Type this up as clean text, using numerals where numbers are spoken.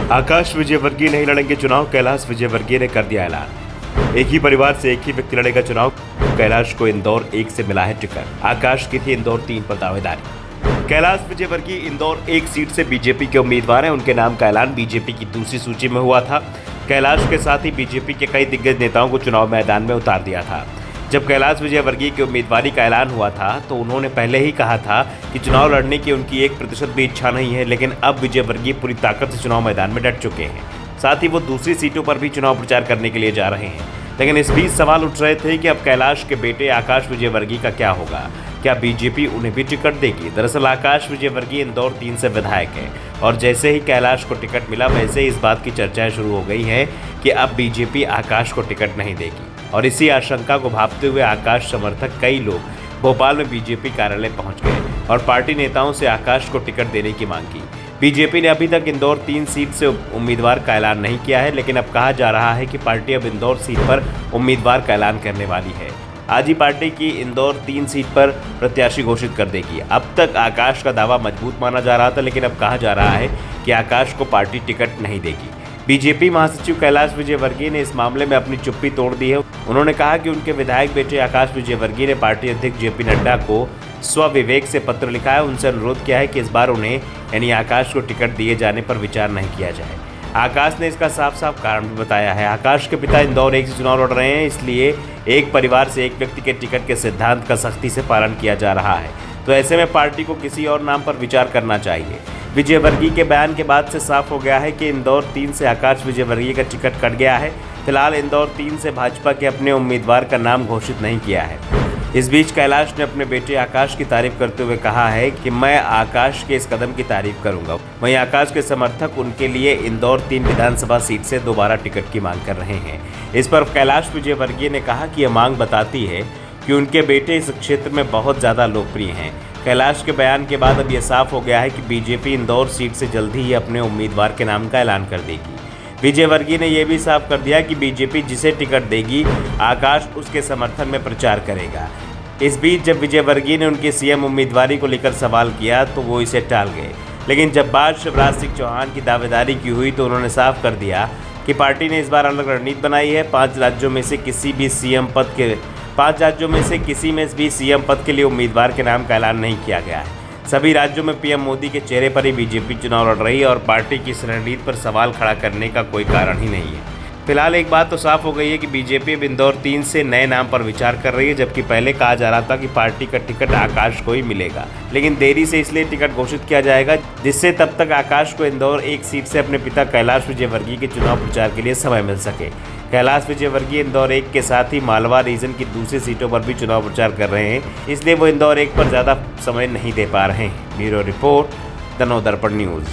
आकाश विजयवर्गीय नहीं लड़ेंगे चुनाव, कैलाश विजयवर्गीय ने कर दिया ऐलान। एक ही परिवार से एक ही व्यक्ति लड़ेगा चुनाव। कैलाश को इंदौर 1 से मिला है टिकट। आकाश की थी इंदौर 3 पर दावेदारी। कैलाश विजयवर्गीय इंदौर 1 सीट से बीजेपी के उम्मीदवार हैं। उनके नाम का ऐलान बीजेपी की दूसरी सूची में हुआ था। कैलाश के साथ ही बीजेपी के कई दिग्गज नेताओं को चुनाव मैदान में उतार दिया था। जब कैलाश विजयवर्गीय की उम्मीदवारी का ऐलान हुआ था तो उन्होंने पहले ही कहा था कि चुनाव लड़ने की उनकी 1% भी इच्छा नहीं है, लेकिन अब विजयवर्गीय पूरी ताकत से चुनाव मैदान में डट चुके हैं। साथ ही वो दूसरी सीटों पर भी चुनाव प्रचार करने के लिए जा रहे हैं। लेकिन इस बीच सवाल उठ रहे थे कि अब कैलाश के बेटे आकाश विजयवर्गीय का क्या होगा, क्या बीजेपी उन्हें भी टिकट देगी। दरअसल आकाश विजयवर्गीय इंदौर 3 से विधायक है और जैसे ही कैलाश को टिकट मिला वैसे ही इस बात की चर्चाएं शुरू हो गई हैं कि अब बीजेपी आकाश को टिकट नहीं देगी। और इसी आशंका को भांपते हुए आकाश समर्थक कई लोग भोपाल में बीजेपी कार्यालय पहुंच गए और पार्टी नेताओं से आकाश को टिकट देने की मांग की। बीजेपी ने अभी तक इंदौर 3 सीट से उम्मीदवार का ऐलान नहीं किया है, लेकिन अब कहा जा रहा है कि पार्टी अब इंदौर सीट पर उम्मीदवार का ऐलान करने वाली है। आज ही पार्टी की इंदौर 3 सीट पर प्रत्याशी घोषित कर देगी। अब तक आकाश का दावा मजबूत माना जा रहा था, लेकिन अब कहा जा रहा है कि आकाश को पार्टी टिकट नहीं देगी। बीजेपी महासचिव कैलाश विजयवर्गीय ने इस मामले में अपनी चुप्पी तोड़ दी है। उन्होंने कहा कि उनके विधायक बेटे आकाश विजयवर्गीय ने पार्टी अध्यक्ष जेपी नड्डा को स्वविवेक से पत्र लिखा है। उनसे अनुरोध किया है कि इस बार उन्हें यानी आकाश को टिकट दिए जाने पर विचार नहीं किया जाए। आकाश ने इसका साफ साफ कारण भी बताया है। आकाश के पिता इंदौर 1 से चुनाव लड़ रहे हैं, इसलिए एक परिवार से एक व्यक्ति के टिकट के सिद्धांत का सख्ती से पालन किया जा रहा है। तो ऐसे में पार्टी को किसी और नाम पर विचार करना चाहिए। विजयवर्गीय के बयान के बाद से साफ हो गया है कि इंदौर 3 से आकाश विजयवर्गीय का टिकट कट गया है। फिलहाल इंदौर 3 से भाजपा के अपने उम्मीदवार का नाम घोषित नहीं किया है। इस बीच कैलाश ने अपने बेटे आकाश की तारीफ करते हुए कहा है कि मैं आकाश के इस कदम की तारीफ करूंगा। वहीं आकाश के समर्थक उनके लिए इंदौर 3 विधानसभा सीट से दोबारा टिकट की मांग कर रहे हैं। इस पर कैलाश विजयवर्गीय ने कहा कि यह मांग बताती है कि उनके बेटे इस क्षेत्र में बहुत ज़्यादा लोकप्रिय हैं। कैलाश के बयान के बाद अब यह साफ हो गया है कि बीजेपी इंदौर सीट से जल्दी ही अपने उम्मीदवार के नाम का ऐलान कर देगी। विजयवर्गीय ने यह भी साफ कर दिया कि बीजेपी जिसे टिकट देगी आकाश उसके समर्थन में प्रचार करेगा। इस बीच जब विजयवर्गीय ने उनकी सीएम उम्मीदवारी को लेकर सवाल किया तो वो इसे टाल गए, लेकिन जब बात शिवराज सिंह चौहान की दावेदारी की हुई तो उन्होंने साफ कर दिया कि पार्टी ने इस बार अलग रणनीति बनाई है। 5 राज्यों में से किसी भी सीएम पद के लिए उम्मीदवार के नाम का ऐलान नहीं किया गया है। सभी राज्यों में पीएम मोदी के चेहरे पर ही बीजेपी चुनाव लड़ रही है और पार्टी की इस रणनीति पर सवाल खड़ा करने का कोई कारण ही नहीं है। फिलहाल एक बात तो साफ हो गई है कि बीजेपी अब इंदौर 3 से नए नाम पर विचार कर रही है, जबकि पहले कहा जा रहा था कि पार्टी का टिकट आकाश को ही मिलेगा। लेकिन देरी से इसलिए टिकट घोषित किया जाएगा जिससे तब तक आकाश को इंदौर 1 सीट से अपने पिता कैलाश विजयवर्गीय के चुनाव प्रचार के लिए समय मिल सके। कैलाश विजयवर्गीय इंदौर 1 के साथ ही मालवा रीजन की दूसरी सीटों पर भी चुनाव प्रचार कर रहे हैं, इसलिए वो इंदौर 1 पर ज़्यादा समय नहीं दे पा रहे हैं। Bureau report, the Navdarpan news.